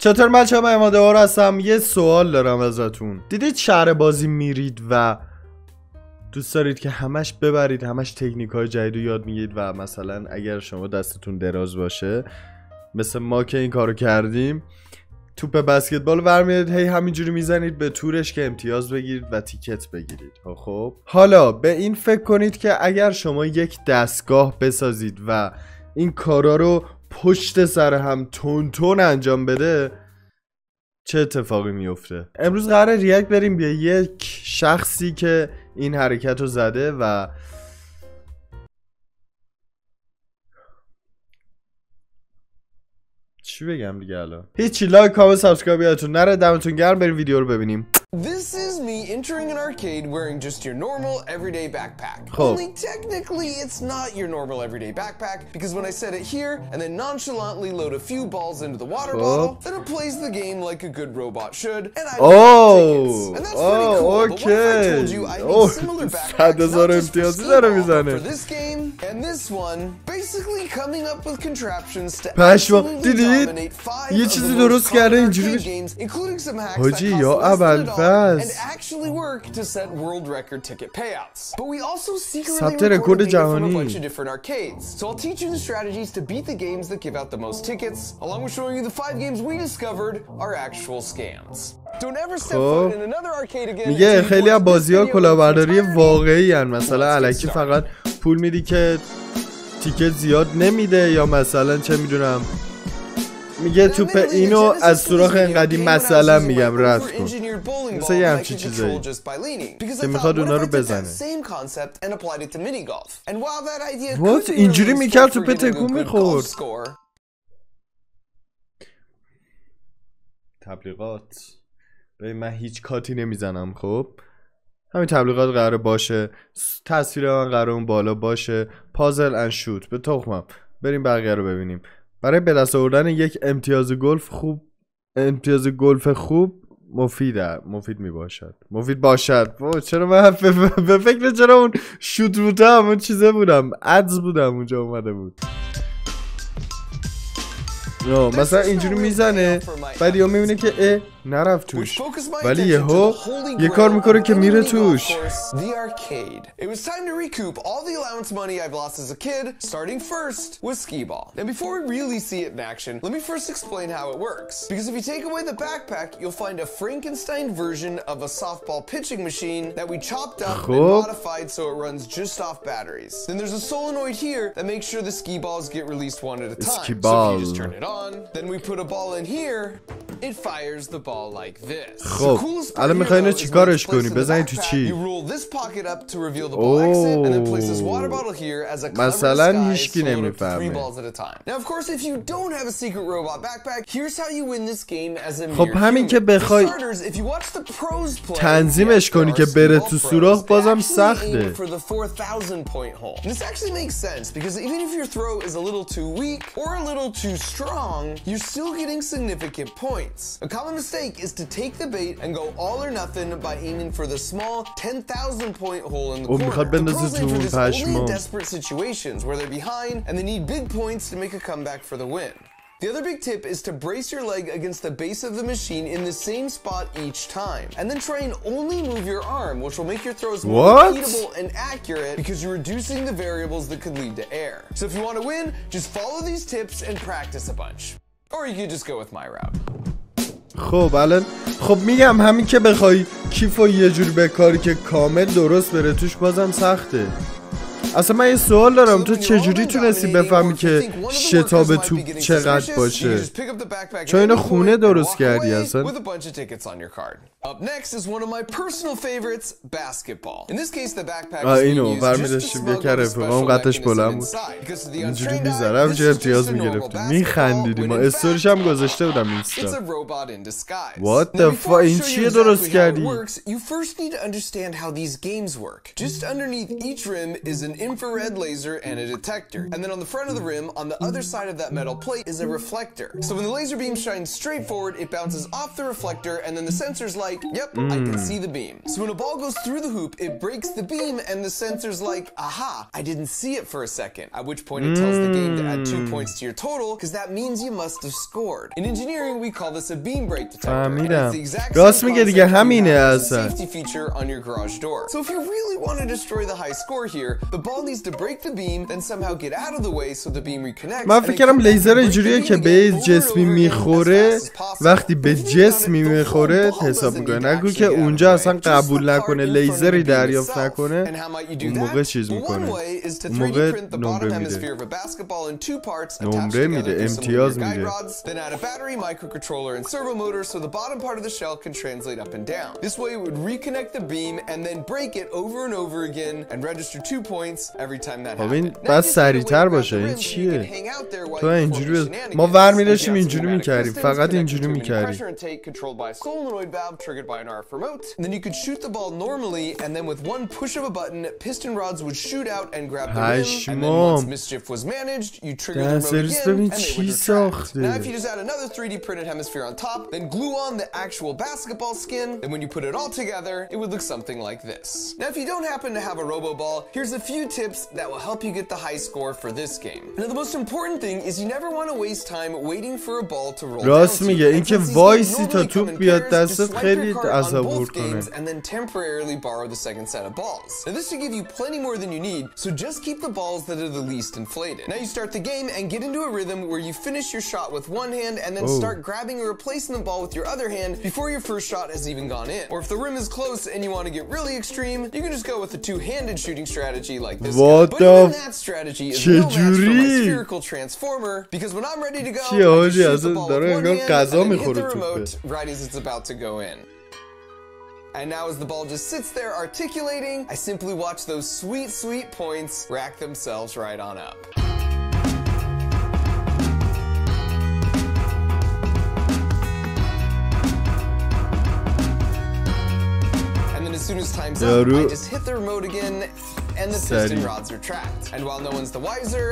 چطور بچه‌ها، من اماده‌وار هستم. یه سوال دارم ازتون. دیدید شهربازی میرید و دوست دارید که همش ببرید، همش تکنیک‌های جدید رو یاد میگیرید و مثلا اگر شما دستتون دراز باشه مثل ما که این کارو کردیم، توپ بسکتبال برمی‌دارید هی همینجوری میزنید به تورش که امتیاز بگیرید و تیکت بگیرید. خب حالا به این فکر کنید که اگر شما یک دستگاه بسازید و این کارا رو پشت سر هم تون انجام بده، چه اتفاقی میفته؟ امروز قراره ریاکت بریم به یک شخصی که این حرکت رو زده و چی بگم دیگه الان؟ هیچی، لایک، کامنت، سابسکرایب یادتون نره. دمتون گرم. بریم ویدیو رو ببینیم. This is me entering an arcade wearing just your normal everyday backpack. Cool. Only technically it's not your normal everyday backpack because when I set it here and then nonchalantly load a few balls into the water bottle, then it plays the game like a good robot should, and I win tickets. And that's pretty cool. Okay. But what if I told you I need similar backpacks not just for skee-ball, but for this game and this one, basically coming up with contraptions to absolutely dominate 5 یه of the چیزی most درست common کرده arcade اینجوری games, including some hacks that حاجی cost یا less than اول $1 فاز and actually work to set world record ticket payouts. But we also secretly ثبت record رکورد data from a جهانی. bunch of different arcades. So I'll teach you the strategies to beat the games that give out the most tickets, along with showing you the 5 games we discovered are actual scams. Don't ever step foot in another arcade again. میگه خیلی از بازی‌ها کلاهبرداری واقعی ان، مثلا الکی فقط پول میدی که تیکت زیاد نمیده، یا مثلا چه میدونم میگه توپ اینو از سوراخ اینقدی مثلا میگم رد کن، مثلا یه همچین چیزایی که میخواد اونا رو بزنه. وات اینجوری میکرد توپ تکون میخورد. تبلیغات ببین، من هیچ کاتی نمیزنم. خب همین تبلیغات قراره باشه، تصویر من قراره اون بالا باشه، پازل ان شوت به تخمم. بریم بقیه رو ببینیم. برای به دست آوردن یک امتیاز گلف خوب مفید مفید باشد. چرا من به فکر چرا اون شوت بودم، اون چیزه بودم، ادز بودم اونجا اومده بود. مثلا اینجوری میزنه بعد یا میبینه که نرفت توش، ولی یه کار میکنه که میره توش. Then we put a ball in here, it fires the ball like this. خب الان میخوای اینو چیکارش کنی؟ بزنی تو چی؟ مثلا هیچکی نمیفهمه. خب همین که بخوای تنظیمش کنی که بره تو سوراخ بازم سخته. You're still getting significant points. A common mistake is to take the bait and go all or nothing by aiming for the small 10,000 point hole in the corner. The pros aim for this only in desperate situations where they're behind and they need big points to make a comeback for the win. The other big tip is to brace your leg against the base of the machine in the same spot each time. And then try and only move your arm, which will make your throws more repeatable and accurate because you're reducing the variables that could lead to error. So if you want to win, just follow these tips and practice a bunch. Or you could just go with my route. خب الان میگم همین که بخوای کیفو یه جوری بکاری که کامل درست بره توش بازم سخته. اصلا من یه سوال دارم، تو چجوری تونستی بفهمی که شتاب توپ چقدر باشه؟ چون اینو خونه درست کردی اصلا. اینو برمیداشتیم یه کار رفیقام قطعش بلند بود، اینجوری میزرم چه امتیاز میگرفتیم، میخندیدیم. ما استوریش هم گذاشته بودم اینستا. What the fuck، این چیه درست کردی؟ infrared laser and a detector. And then on the front of the rim, on the other side of that metal plate, is a reflector. So when the laser beam shines straight forward, it bounces off the reflector, and then the sensor's like, yep, I can see the beam. So when a ball goes through the hoop, it breaks the beam, and the sensor's like, aha, I didn't see it for a second. At which point it tells the game to add 2 points to your total, because that means you must have scored. In engineering, we call this a beam break detector. And it's the exact same concept you have as a safety feature on your garage door. So if you really want to destroy the high score here, the ball needs to break the beam, then somehow get out of the way so the beam reconnects. من فکر کردم لیزر اینجوریه که به جسمی میخوره، وقتی به جسمی میخوره حساب میکنه، نگو که اونجا اصلا قبول نکنه، لیزری دریافت نکنه، اون موقع چیز میکنه، اون موقع نمره میده، نمره میده، امتیاز میده. Then add a battery, microcontroller, and servo motor so the bottom part of the shell can translate up and down. This way it would reconnect the beam and then break it over and over again and register 2 points every time that happened. بس سریع‌تر باشه. این چیه؟ تو اینجوری ما ور می‌داشتیم اینجوری می‌کردیم، فقط اینجوری می‌کردیم. Then you could shoot the ball normally and then with one push of a button, piston rods would shoot out and grab the rim. And then once mischief was managed, you trigger the remote again and they would retract. Now if you just add another 3D printed hemisphere on top, then glue on the actual basketball skin, then when you put it all together, it would look something like this. Now if you don't happen to have a robo ball, here's a few tips that will help you get the high score for this game. Now the most important thing is you never want to waste time waiting for a ball to roll down to you. اینکه وایسی تا توپ بیاد دستت خیلی عذاب کنه. And then temporarily borrow the second set of balls. Now this should give you plenty more than you need, so just keep the balls that are the least inflated. Now you start the game and get into a rhythm where you finish your shot with one hand and then start grabbing or replacing the ball with your other hand before your first shot has even gone in. Or if the rim is close and you want to get really extreme, you can just go with a two-handed shooting strategy like this guy. But even that strategy is no match for my spherical transformer, because when I'm ready to go, I just shoot the ball with one hand and then hit the remote right as it's about to go in. And now as the ball just sits there articulating, I simply watch those sweet, sweet points rack themselves right on up. And then as soon as time's up, I just hit the remote again and the piston rods retract. And while no one's the wiser...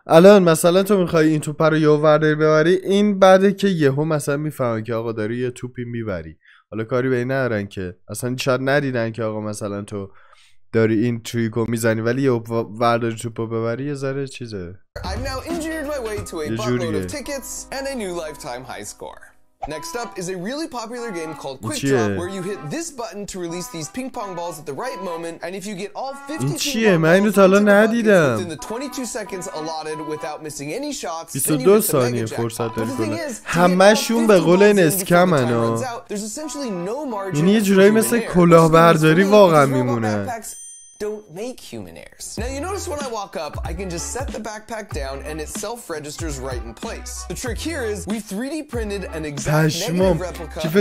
الان مثلا تو میخوای این توپ رو یهو ورداری ببری، این بعده که یهو مثلا میفهمن که آقا داری یه توپی میبری، حالا کاری به این ندارن که اصلا شاید ندیدن که آقا مثلا تو داری این تریکو میزنی ولی یهو ورداری توپو ببری، یه ذره چیزه. I've now engineered my way to a buttload of tickets and a new lifetime high score. Next up is a really popular game called Quick Drop, where you hit this button to release these ping pong balls at the right moment, and if you get all 50 ping pong balls within the 22 seconds allotted without missing any shots, then you hit the mega jackpot. But the thing is, همشون به قول این اسکمن ها. there's essentially no margin. یعنی یه جورایی مثل کلاهبرداری واقعا میمونه. Don't make human errors. Now you notice when I walk up, I can just set the backpack down and it self-registers right in place. The trick here is we 3D printed an exact negative replica of the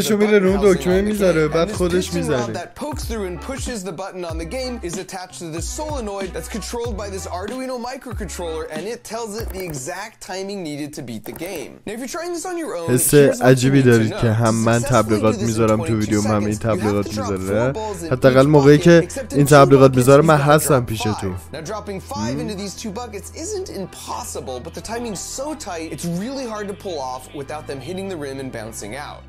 button that pokes through and pushes the button on the game is attached to this solenoid that's controlled by this Arduino microcontroller, and it tells it the exact timing needed to beat the game. Now if you're trying this on your own, حس عجیبی دارید که هم من تبلیغات میذارم تو ویدیوم، هم این تبلیغات میذاره. حداقل موقعی که این تبلیغات من هستم پیش تو. Now dropping 5 into these two buckets isn't impossible, but the timing's so tight, it's really hard to pull off without them hitting the rim and bouncing out.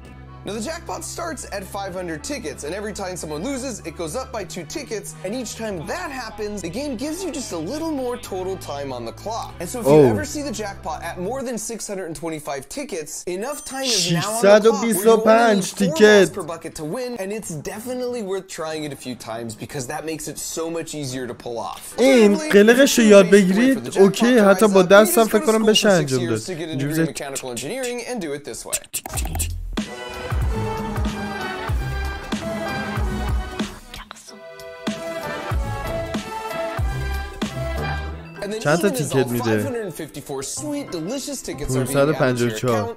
Now the jackpot starts at 500 tickets, and every time someone loses, it goes up by 2 tickets, and each time that happens, the game gives you just a little more total time on the clock. And so if you ever see the jackpot at more than 625 tickets, enough time is now on the clock where you only need 4 balls per bucket to win, and it's definitely worth trying it a few times because that makes it so much easier to pull off. این قلقش یاد بگیرید اوکی، حتی با دستم فکر کنم بشه انجام داد. Mechanical engineering and do it this way. چند تا تیکت میده؟ 554.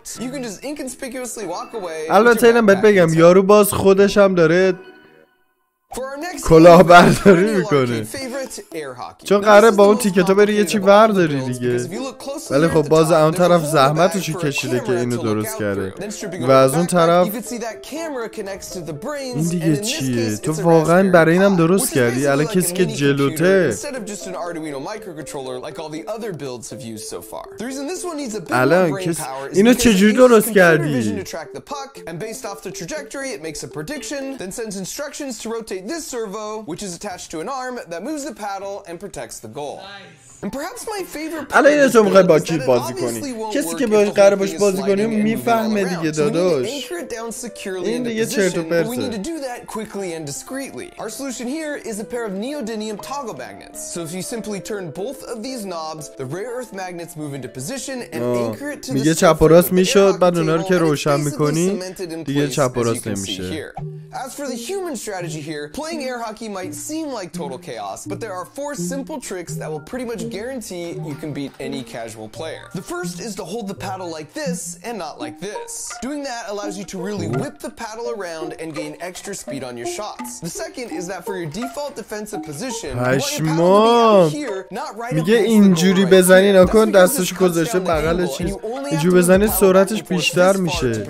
البته اینم بهت بگم یارو باز خودش هم داره کلاهبرداری میکنه چون قراره با اون تیکتا بری یه چی برداری دیگه. ولی خب باز اون طرف زحمتشو کشیده که اینو درست کرده و از اون طرف این دیگه چیه؟ تو واقعا برای اینم درست کردی؟ الان کسی که جلوته الان کسی اینو چجوری درست کردی؟ this servo, which is attached to an arm that moves the paddle and protects the goal. And perhaps my favorite part الان اینو تو میخوای با کی بازی کنی؟ کسی که باید قرار باش بازی کنی میفهمه دیگه داداش. این دیگه چرت و پرته. Our solution here is a pair of neodymium toggle magnets. So if you simply turn both of these knobs, the rare earth magnets move into position and anchor it to the میگه چپ و راست میشد بعد اونا رو که روشن میکنی دیگه چپ و راست نمیشه. As for the human strategy here, playing air hockey might seem like total chaos, but there are 4 simple tricks that will pretty much guarantee you can beat any casual player. The first is to hold the paddle like this and not like this. Doing that allows you to really whip the paddle around and gain extra speed on your shots. The second is that for your default defensive position, you want your paddle to be out here, not right میگه اینجوری بزنی نکن دستش گذاشته بغل چیز اینجوری بزنی سرعتش بیشتر میشه.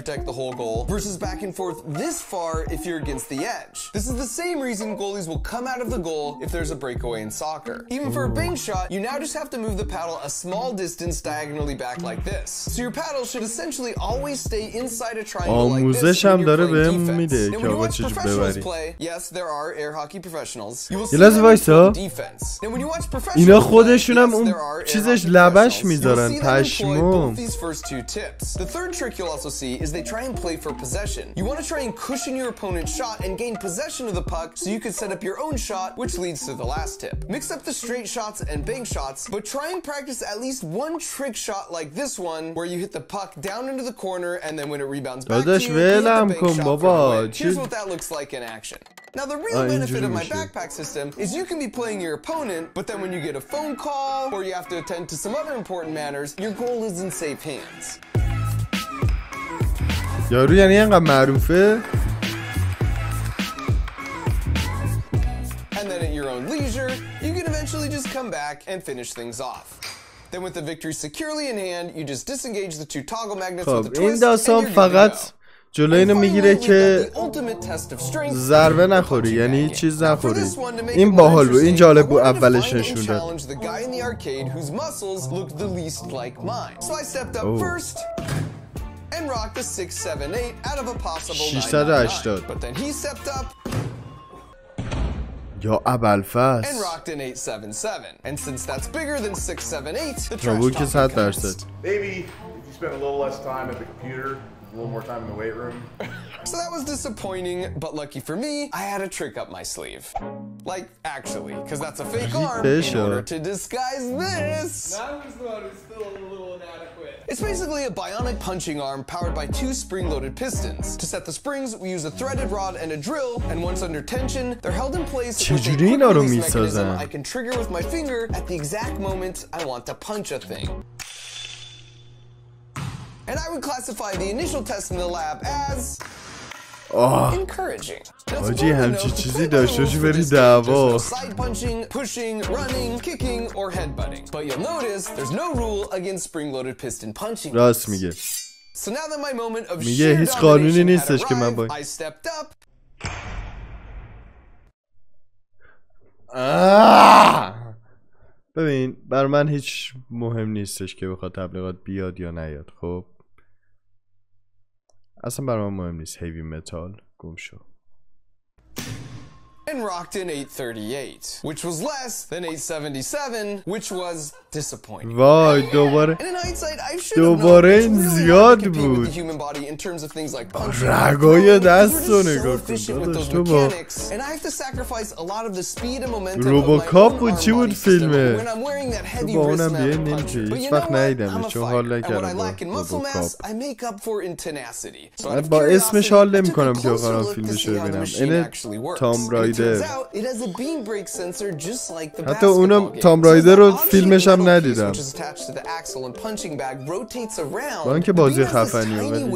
Versus back and forth this far if you're against the edge. This is the same reason goalies will come out of the goal if there's a breakaway in soccer. Even for a bank shot, you now just have to move the paddle a small distance diagonally back like this. So your paddle should essentially always stay inside a triangle like this when you're playing defense. And when you watch professionals play, yes, there are air hockey professionals. You will see them defense. And when you watch اینا professionals, خودشونم yes, اون there are air چیزش hockey لبش professionals. میذارن You'll see them employ پشمام. both these first 2 tips. The third trick you'll also see is they try and play for possession. You want to try and cushion your opponent's shot and gain possession of the puck so you can set up your own shot, which leads to the last tip. Mix up the straight shots and bank shots, but try and practice at least one trick shot like this one where you hit the puck down into the corner and then when it rebounds back to you, you hit the bank shot for a win. Here's what that looks like in action. Now the real benefit of my backpack system is you can be playing your opponent, but then when you get a phone call or you have to attend to some other important matters, your goal is in safe hands. یارو یعنی اینقدر معروفه؟ And then at your own leisure, you can eventually just come back and finish things off. Then with the victory securely in hand, you just disengage the 2 toggle magnets with a twist این داستان فقط جلوی اینو میگیره که ضربه نخوری یعنی هیچ چیز نخوری. این باحال بود این جالب بود اولش نشون داد. 680 یا ابوالفضل بود که 100%. a little more time in the weight room. So that was disappointing, but lucky for me, I had a trick up my sleeve. Like, actually, because that's a fake arm in order to disguise this. That was the one who's still a little inadequate. It's basically a bionic punching arm powered by 2 spring-loaded pistons. To set the springs, we use a threaded rod and a drill, and once under tension, they're held in place with a quick release mechanism I can trigger with my finger at the exact moment I want to punch a thing. And I would classify the initial test in the lab as encouraging. آجی همچی چیزی داشته باشی بری دعوا. Side punching, pushing, running, kicking, or headbutting. But you'll notice there's no rule against spring-loaded piston punching. راست میگه. So now that my moment of میگه sheer هیچ قانونی domination نیستش had که من arrived, I stepped up. ببین بر من هیچ مهم نیستش که بخواد تبلیغات بیاد یا نیاد. خب اصلا بر من مهم نیست. هیوی متال گم شو. And rocked in 838, which was less than 877, which was disappointing. وای دوباره And in hindsight, I should have known it's really hard to compete with the human body in terms of things like punching. رگای دستو so نگاه efficient کن with those تو با mechanics, and I have to sacrifice a lot of the speed and momentum of my روبوکاپ own بود arm چی بود body system فیلمه when I'm wearing that heavy با wrist اونم بیه mounted نمیشه puncher. But هیچ you وقت know what? ندیدمش I'm a چون حال fighter, and what I نکردم lack in با muscle mass, روبوکاپ. I make up for in tenacity. So out of با اسمش curiosity, حال I took a نمی‌کنم که closer آخرام look to فیلمش see رو how the ببینم. machine این actually works. تام And it رایدر رایدر. حتی اونم تام رایدر رو فیلمش هم ندیدم. با اینکه بازی خفنیه ولی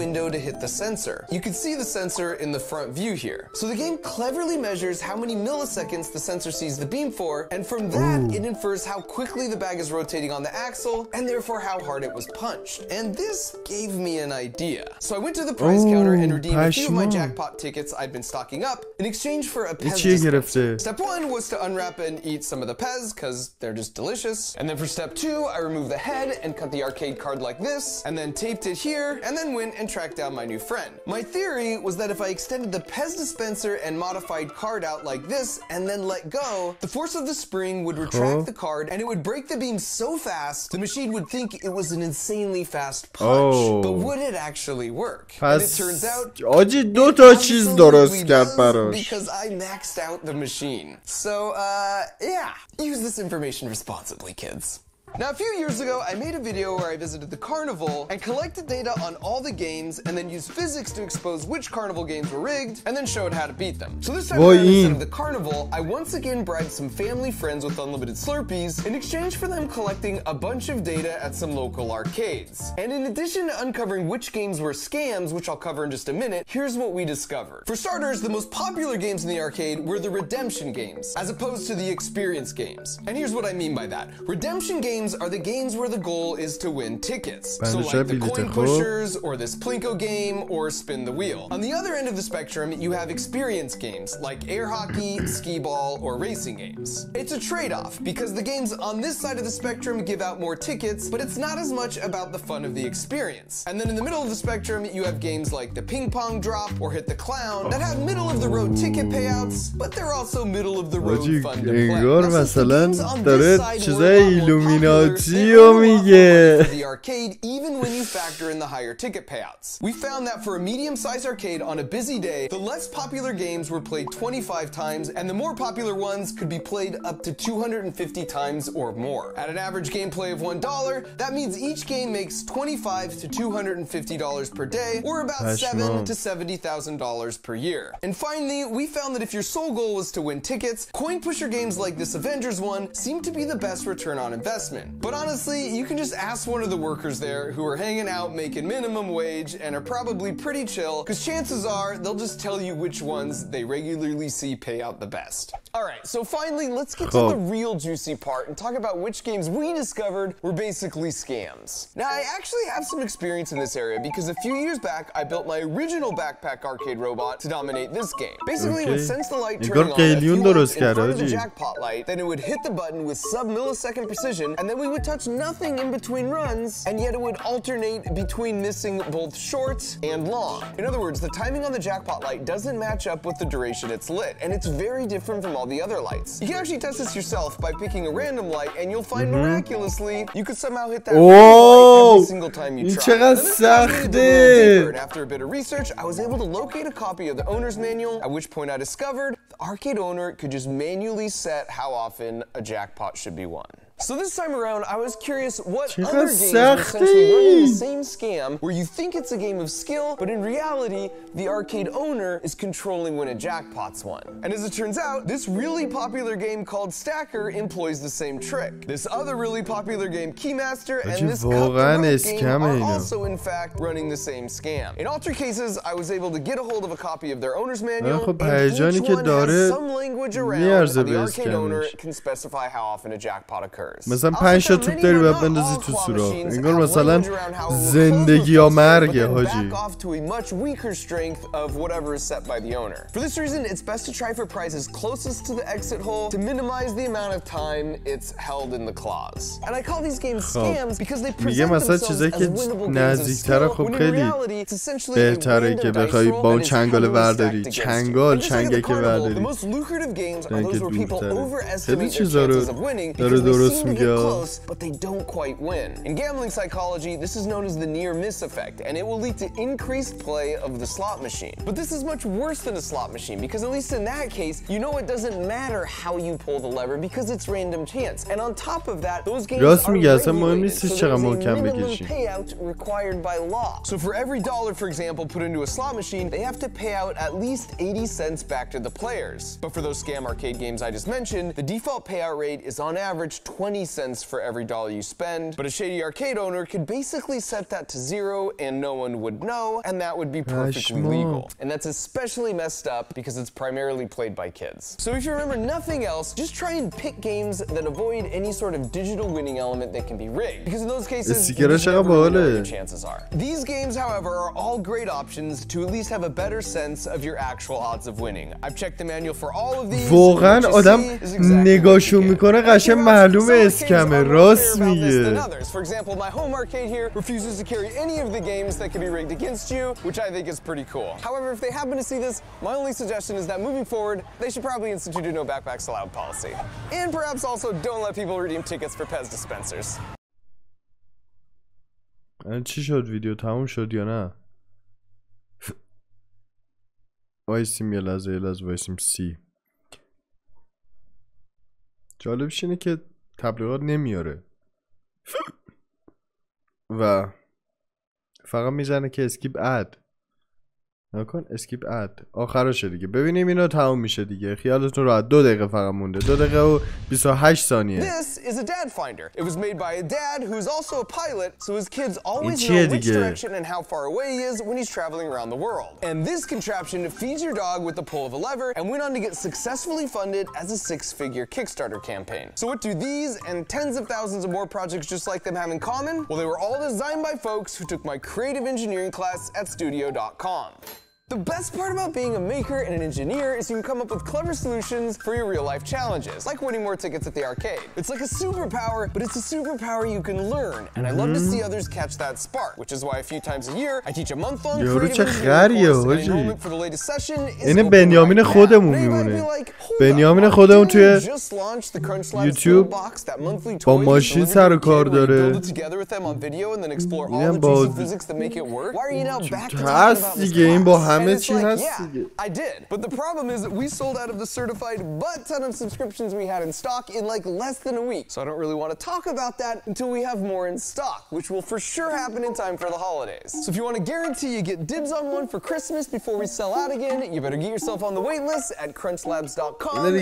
You can see the sensor in the front view here. So the game cleverly measures how many milliseconds the sensor sees the beam for, and from that it infers how quickly the bag is rotating on the axle, and therefore how hard it was punched. And this gave me an idea. So I went to the price counter and redeemed a few of my jackpot tickets I'd been stocking up in exchange for a Pez dispenser. Step 1 was to unwrap and eat some of the Pez, because they're just delicious. And then for step 2, I removed the head and cut the arcade card like this, and then taped it here, and then went and tracked down my new friend. My theory was that if I extended the Pez dispenser and modified card out like this, and then let go, the force of the spring would retract the card, and it would break the beam so fast, the machine would think it was an insanely fast punch. But would it actually work? And it turns out, آجی دو تا چیز درست کرد براش. because I maxed out the machine. So, yeah, use this information responsibly, kids. Now, a few years ago, I made a video where I visited the carnival and collected data on all the games and then used physics to expose which carnival games were rigged and then showed how to beat them. So this time around, instead of the carnival, I once again bribed some family friends with unlimited Slurpees in exchange for them collecting a bunch of data at some local arcades. And in addition to uncovering which games were scams, which I'll cover in just a minute, here's what we discovered. For starters, the most popular games in the arcade were the redemption games, as opposed to the experience games. And here's what I mean by that. Redemption games are the games where the goal is to win tickets. So like the coin pushers, or this Plinko game, or spin the wheel. On the other end of the spectrum, you have experience games, like air hockey, skee ball, or racing games. It's a trade-off, because the games on this side of the spectrum give out more tickets, but it's not as much about the fun of the experience. And then in the middle of the spectrum, you have games like the ping pong drop, or hit the clown, that have middle-of-the-road ticket payouts, but they're also middle-of-the-road fun to play. انگار مثلا داره چیزای ایلومیناتی میگه. The arcade, even when you factor in the higher ticket payouts. We found that for a medium-sized arcade on a busy day, the less popular games were played 25 times, and the more popular ones could be played up to 250 times or more. At an average gameplay of $1, that means each game makes $25 to $250 per day, or about $7,000 to $70,000 per year. And finally, we found that if your sole goal was to win tickets, coin pusher games like this Avengers one seemed to be the best return on investment. But honestly, you can just ask one of the workers there who are hanging out making minimum wage and are probably pretty chill, because chances are they'll just tell you which ones they regularly see pay out the best. Alright, so finally, let's get to the real juicy part and talk about which games we discovered were basically scams. Now, I actually have some experience in this area because a few years back, I built my original backpack arcade robot to dominate this game. Basically, it would sense the light turning on a few lights in front of the jackpot light, then it would hit the button with sub-millisecond precision, and then we would touch nothing in between runs, and yet it would alternate between missing both short and long. In other words, the timing on the jackpot light doesn't match up with the duration it's lit, and it's very different from all the other lights. You can actually test this yourself by picking a random light, and you'll find miraculously you could somehow hit that light every single time you try. And after a bit of research, I was able to locate a copy of the owner's manual, at which point I discovered the arcade owner could just manually set how often a jackpot should be won. So this time around, I was curious what other games are essentially running the same scam where you think it's a game of skill, but in reality, the arcade owner is controlling when a jackpot's won. And as it turns out, this really popular game called Stacker employs the same trick. This other really popular game, Keymaster, and this game are also in fact running the same scam. In all three cases, I was able to get a hold of a copy of their owner's manual, and each one has some language around how the arcade owner can specify how often a jackpot occurs. مثلا 5 تا توپ داری باید بندازی تو سوراخ. انگار مثلا زندگی یا مرگه حاجی. For this reason, it's best to try for prizes closest to the exit hole to minimize the amount of time it's held in the claws. And I call these games scams because they present themselves as winnable games of skill, when in reality it's essentially a random dice roll and it's powered stacked against you. The most lucrative games are those where people overestimate their chances of winning because they seem to get close, but they don't quite win. In gambling psychology, this is known as the near-miss effect, and it will lead to increased play of the slot machine. But this is much worse than a slot machine, because at least in that case, you know it doesn't matter how you pull the lever because it's random chance. And on top of that, those games are regulated, so there's a minimum payout required by law. So for every dollar, for example, put into a slot machine, they have to pay out at least 80 cents back to the players. But for those scam arcade games I just mentioned, the default payout rate is on average 20 cents for every dollar you spend, but a shady arcade owner could basically set that to 0 and no one would know, and that would be perfectly legal. And that's especially messed up because it's primarily played by kids. So if you remember nothing else, just try and pick games that avoid any sort of digital winning element that can be rigged, because in those cases, you just never know what your chances are. These games, however, are all great options to at least have a better sense of your actual odds of winning. I've checked the manual for all of these. واقعا آدم نگاهشون میکنه قشنگ معلومه اسکمه راست میگه. For example, my home arcade here refuses to carry any of the games that can be rigged against you, which I think is pretty cool. However, if they happen to see this, my only suggestion is that moving forward, they should probably institute a no backpacks allowed policy. And perhaps also don't let people redeem tickets for Pez dispensers. چی شد ویدیو تموم شد یا نه؟ وایسیم یه لحظه وایسیم سی. جالبش اینه که تبلیغات نمیاره و فقط میزنه که اسکیپ اد. نکن اسکیپ اد آخرشه دیگه. ببینیم اینو تموم میشه دیگه. خیالتون راحت 2 دقیقه فقط مونده. 2 دقیقه و 28 ثانیه. This is a dad finder. It was made by a dad who's also a pilot, so his kids always know which direction and how far away he is when he's traveling around the world. And this contraption feeds your dog with the pull of a lever and went on to get successfully funded as a 6-figure Kickstarter campaign. So what do these and tens of thousands of more projects just like them have in common? Well, they were all designed by folks who took my creative engineering class at studio.com. The best part about being a maker and an engineer is you can come up with clever solutions for your real-life challenges, like winning more tickets at the arcade. It's like a superpower, but it's a superpower you can learn, and I love to see others catch that spark, which is why a few times a year I teach a month-long creative engineering course, and enrollment for the latest session is این بنیامین خودمون میمونه. بنیامین خودمون توی یوتیوب با ماشین سر و کار داره. اینم با هست دیگه. این با همه چی هست دیگه. I did, but the problem is that we sold out of the certified butt ton of subscriptions we had in stock in like less than a week. So I don't really want to talk about that until we have more in stock, which will for sure happen in time for the holidays. So if you want to guarantee you get dibs on one for Christmas before we sell out again, you better get yourself on the wait list at crunchlabs.com. And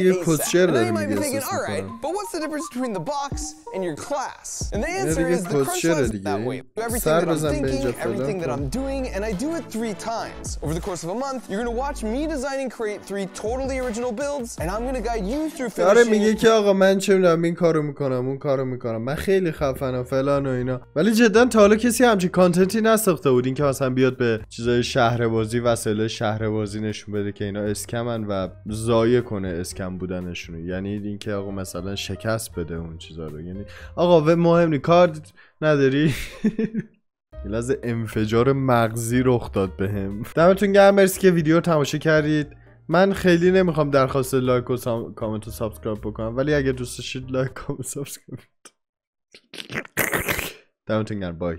then you might be thinking, all right, but what's the difference between the box and your class? And the answer is the Crunch Labs that way. Everything that I'm thinking, everything that I'm doing, and I do it 3 times. Over the course of a month, you're going to watch me design and create 3 totally original builds, and I'm going to guide you through finishing. آره میگه که آقا من چه میدونم این کارو میکنم اون کارو میکنم، من خیلی خفنم فلان و اینا، ولی جدا تا حالا کسی همچین کانتنتی نساخته بود این که مثلا بیاد به چیزای شهربازی وسایل شهربازی نشون بده که اینا اسکمن و ضایع کنه اسکم بودنشون. یعنی این که آقا مثلا شکست بده اون چیزا رو. یعنی آقا مهم نی کار نداری. یه لحظه انفجار مغزی رخ داد بهم. دمتون گرم، مرسی که ویدیو رو تماشا کردید. من خیلی نمیخوام درخواست لایک و کامنت و سابسکرایب بکنم، ولی اگه دوست داشتید لایک کامنت سابسکرایب. دمتون گرم، بای.